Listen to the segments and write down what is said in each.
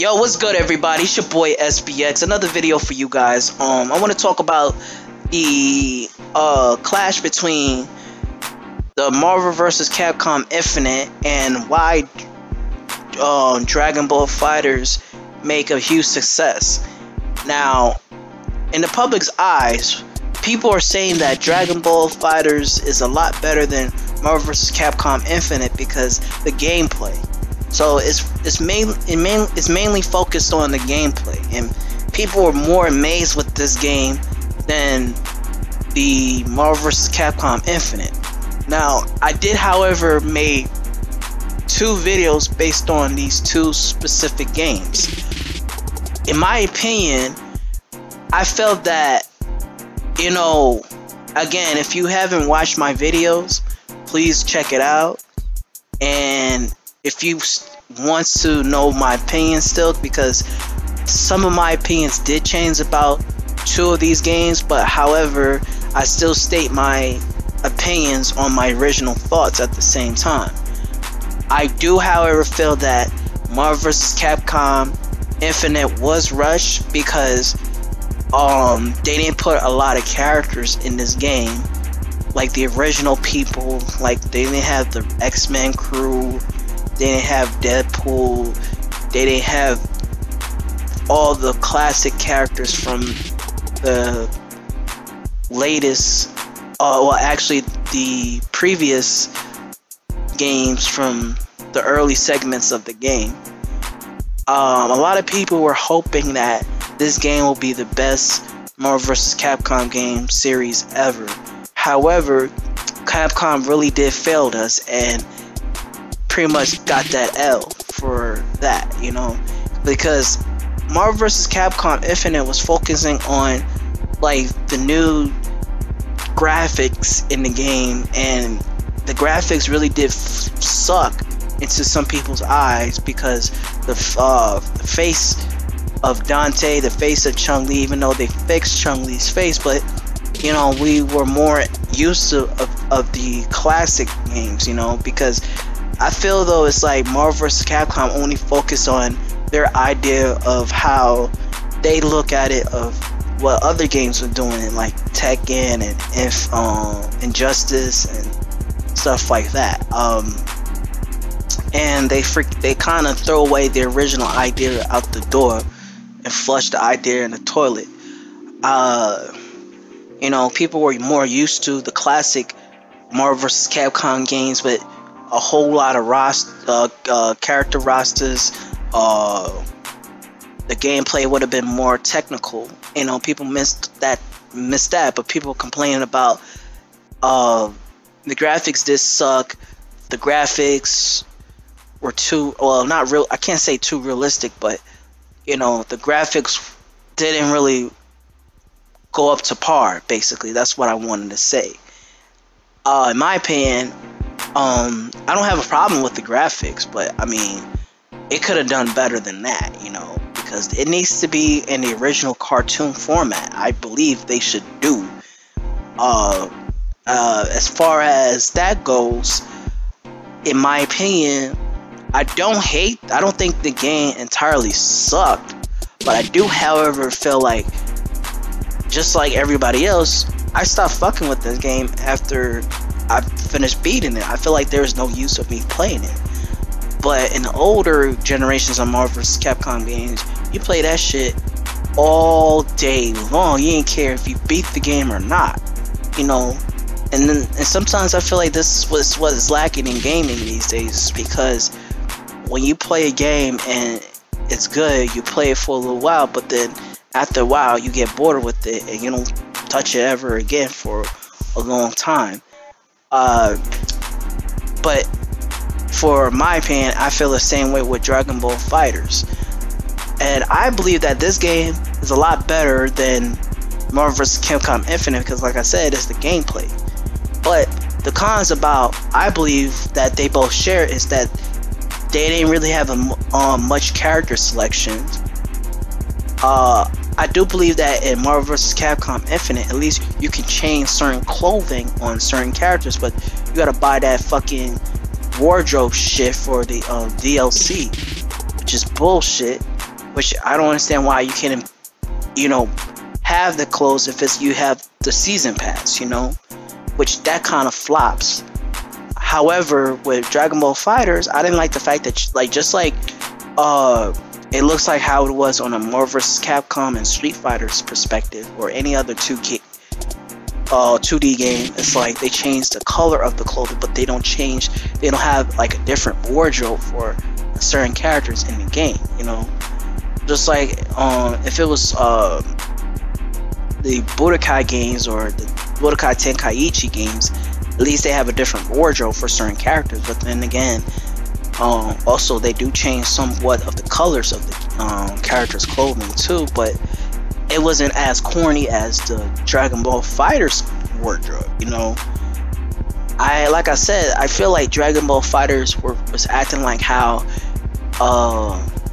Yo, what's good, everybody? It's your boy SBX. Another video for you guys. I want to talk about the clash between the Marvel vs. Capcom Infinite and why Dragon Ball FighterZ make a huge success. Now, in the public's eyes, people are saying that Dragon Ball FighterZ is a lot better than Marvel vs. Capcom Infinite because the gameplay. So it's mainly focused on the gameplay, and people are more amazed with this game than the Marvel vs. Capcom Infinite. Now, I did, however, made two videos based on these two specific games. In my opinion, I felt that, you know, again, if you haven't watched my videos, please check it out. And if you want to know my opinion still, because some of my opinions did change about two of these games, but however, I still state my opinions on my original thoughts at the same time. I do, however, feel that Marvel vs. Capcom Infinite was rushed because they didn't put a lot of characters in this game, like the original people. Like, they didn't have the X-Men crew, they didn't have Deadpool, they didn't have all the classic characters from the latest, well, actually the previous games from the early segments of the game. A lot of people were hoping that this game will be the best Marvel vs. Capcom game series ever. However, Capcom really did fail us and pretty much got that L for that, you know, because Marvel vs. Capcom Infinite was focusing on like the new graphics in the game, and the graphics really did suck into some people's eyes because the face of Dante, the face of Chun-Li, even though they fixed Chun-Li's face, but you know, we were more used to of the classic games, you know, because I feel though it's like Marvel vs. Capcom only focus on their idea of how they look at it, of what other games are doing, like Tekken and Injustice and stuff like that. And they kind of throw away the original idea out the door and flush the idea in the toilet. You know, people were more used to the classic Marvel vs. Capcom games with a whole lot of character rosters. The gameplay would have been more technical. You know, people missed that, but people complaining about the graphics did suck. The graphics were too, well, not real, I can't say too realistic, but you know, the graphics didn't really go up to par, basically. That's what I wanted to say. In my opinion, I don't have a problem with the graphics, but I mean, it could have done better than that, you know, because it needs to be in the original cartoon format. I believe they should do. As far as that goes, in my opinion, I don't think the game entirely sucked, but I do, however, feel like, just like everybody else, I stopped fucking with this game after I finished beating it. I feel like there's no use of me playing it. But in the older generations of Marvel vs. Capcom games, you play that shit all day long. You didn't care if you beat the game or not, you know. And sometimes I feel like this is what is lacking in gaming these days, because when you play a game and it's good, you play it for a little while, but then after a while you get bored with it and you don't touch it ever again for a long time. But for my opinion, I feel the same way with Dragon Ball FighterZ, and I believe that this game is a lot better than Marvel vs. Capcom Infinite because, like I said, it's the gameplay. But the cons about, I believe, that they both share is that they didn't really have much character selection. I do believe that in Marvel vs. Capcom Infinite, at least you can change certain clothing on certain characters, but you gotta buy that fucking wardrobe shit for the DLC, which is bullshit. which I don't understand why you can't, you know, have the clothes if you have the season pass, you know, which that kind of flops. However, with Dragon Ball FighterZ, I didn't like the fact that just like it looks like how it was on a Marvel vs. Capcom and Street Fighter's perspective, or any other 2D game. It's like they change the color of the clothing, but they don't have like a different wardrobe for certain characters in the game, you know. Just like if it was the Budokai games or the Budokai Tenkaichi games, at least they have a different wardrobe for certain characters. But then again, also they do change somewhat of the colors of the characters' clothing too, but it wasn't as corny as the Dragon Ball FighterZ wardrobe, you know. Like I said, I feel like Dragon Ball FighterZ was acting like how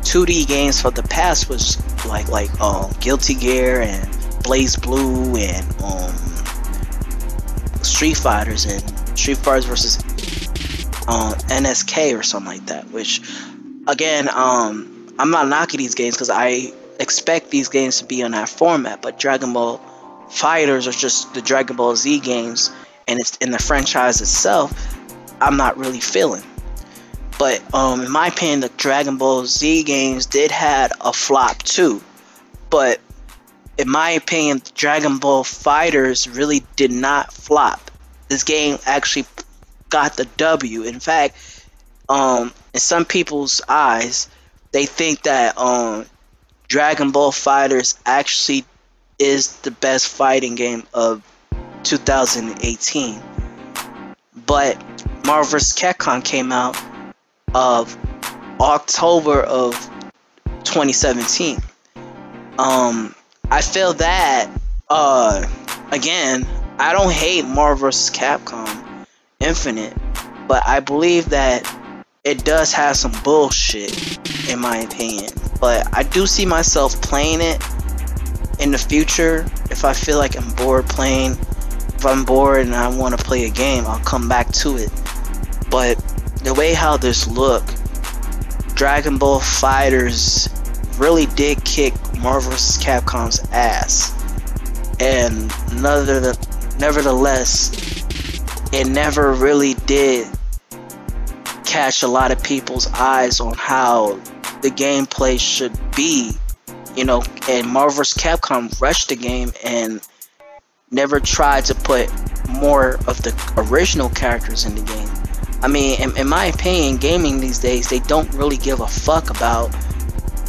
2D games for the past was like Guilty Gear and Blaze Blue and Street Fighters and Street Fighters versus NSK or something like that. Which, again, I'm not knocking these games because I expect these games to be on that format, but Dragon Ball FighterZ are just the Dragon Ball Z games, and it's in the franchise itself, I'm not really feeling. But in my opinion, the Dragon Ball Z games did had a flop too. But in my opinion, Dragon Ball FighterZ really did not flop. This game actually got the W. In fact, in some people's eyes, they think that Dragon Ball FighterZ actually is the best fighting game of 2018. But Marvel vs. Capcom came out of October of 2017. I feel that again, I don't hate Marvel vs. Capcom Infinite, but I believe that it does have some bullshit in my opinion. But I do see myself playing it in the future. If I feel like I'm bored playing, if I'm bored and I want to play a game, I'll come back to it. But the way how this look, Dragon Ball FighterZ really did kick Marvel vs. Capcom's ass, and nevertheless, it never really did catch a lot of people's eyes on how the gameplay should be, you know. And Marvel vs. Capcom rushed the game and never tried to put more of the original characters in the game. I mean, in my opinion, gaming these days, they don't really give a fuck about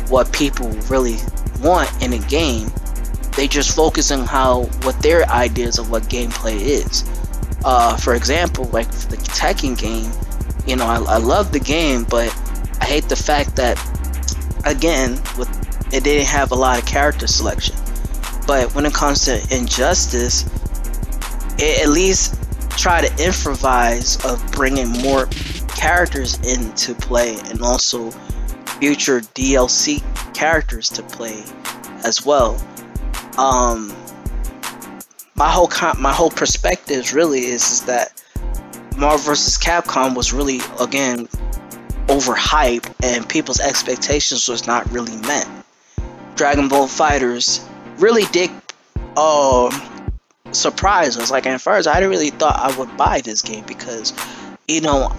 what people really want in a game. They just focus on what their ideas of what gameplay is. For example, like the Tekken game, you know, I love the game, but I hate the fact that, again, it didn't have a lot of character selection. But when it comes to Injustice, it at least try to improvise of bringing more characters into play, and also future DLC characters to play as well. My whole perspective really is that Marvel vs. Capcom was really, again, overhyped, and people's expectations was not really met. Dragon Ball FighterZ really did surprise us. Like, at first, I didn't really thought I would buy this game because, you know,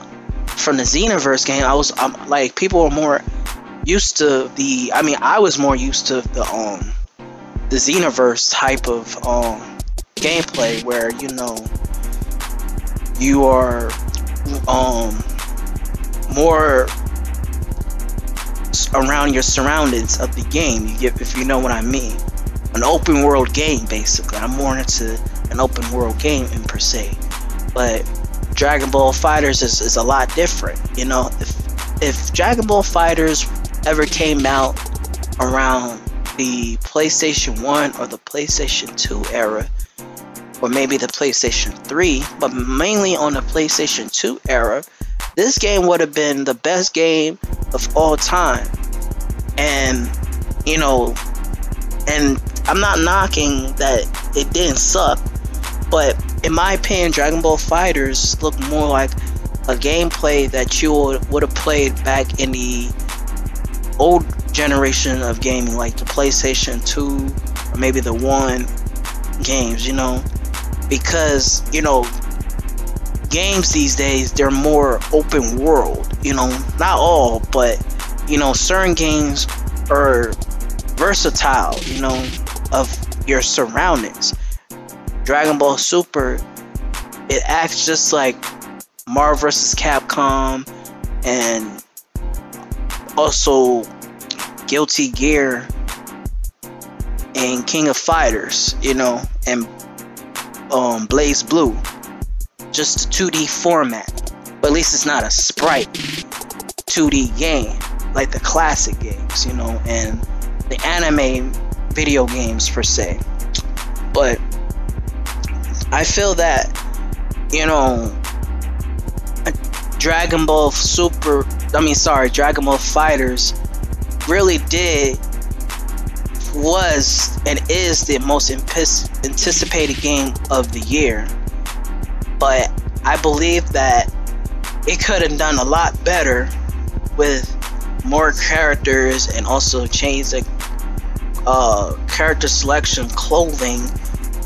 from the Xenoverse game, I'm like, people were more used to the. I mean, I was more used to the Xenoverse type of gameplay, where, you know, you are more around your surroundings of the game. You get, if you know what I mean, an open world game basically. I'm more into an open world game in per se. But Dragon Ball FighterZ is a lot different. You know, if Dragon Ball FighterZ ever came out around the PlayStation 1 or the PlayStation 2 era, or maybe the PlayStation 3, but mainly on the PlayStation 2 era, this game would have been the best game of all time. And, you know, and I'm not knocking that it didn't suck, but in my opinion, Dragon Ball FighterZ looked more like a gameplay that you would have played back in the old generation of gaming, like the PlayStation 2 or maybe the 1 games, you know, because, you know, games these days, they're more open world, you know, not all, but, you know, certain games are versatile, you know, of your surroundings. Dragon Ball Super, it acts just like Marvel vs. Capcom, and also Guilty Gear and King of Fighters, you know, and Blaze Blue. Just a 2D format, but at least it's not a sprite 2D game like the classic games, you know, and the anime video games per se. But I feel that, you know, Dragon Ball FighterZ really was and is the most anticipated game of the year. But I believe that it could have done a lot better with more characters, and also change the character selection, clothing,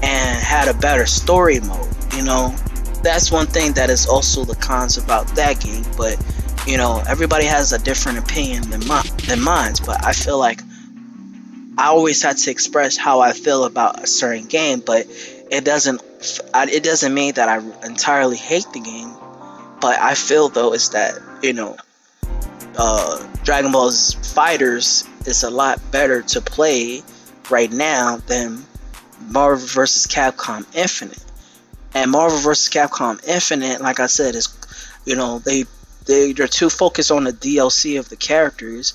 and had a better story mode, you know. That's one thing that is also the cons about that game, but, you know, everybody has a different opinion than mine, but I feel like I always had to express how I feel about a certain game, but it doesn't mean that I entirely hate the game. But I feel, though, is that, you know, Dragon Ball FighterZ is a lot better to play right now than Marvel vs. Capcom Infinite. And Marvel vs. Capcom Infinite, like I said, is, you know, they're too focused on the DLC of the characters,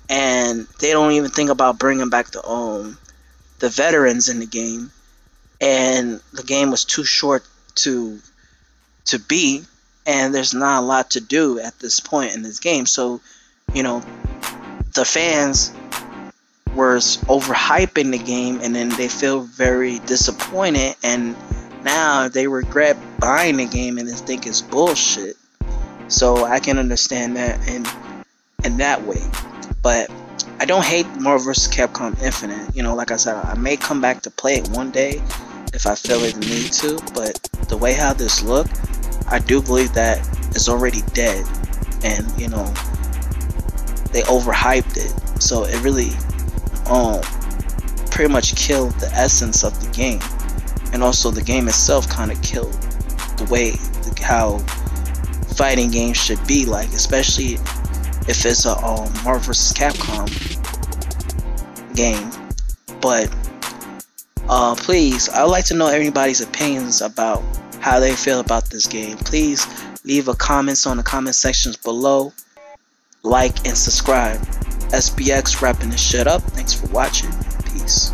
and they don't even think about bringing back the veterans in the game. And the game was too short to beat, and there's not a lot to do at this point in this game. So, you know, the fans were overhyping the game, and then they feel very disappointed, and now they regret buying the game and they think it's bullshit. So I can understand that in that way. But I don't hate Marvel vs. Capcom Infinite. You know, like I said, I may come back to play it one day if I feel the need to, but the way how this look, I do believe that it's already dead, and, you know, they overhyped it, so it really pretty much killed the essence of the game. And also the game itself kind of killed the way how fighting games should be like, especially if it's a Marvel vs. Capcom game. But please, I would like to know everybody's opinions about how they feel about this game. Please leave a comments on the comment sections below. Like and subscribe. SBX wrapping this shit up. Thanks for watching. Peace.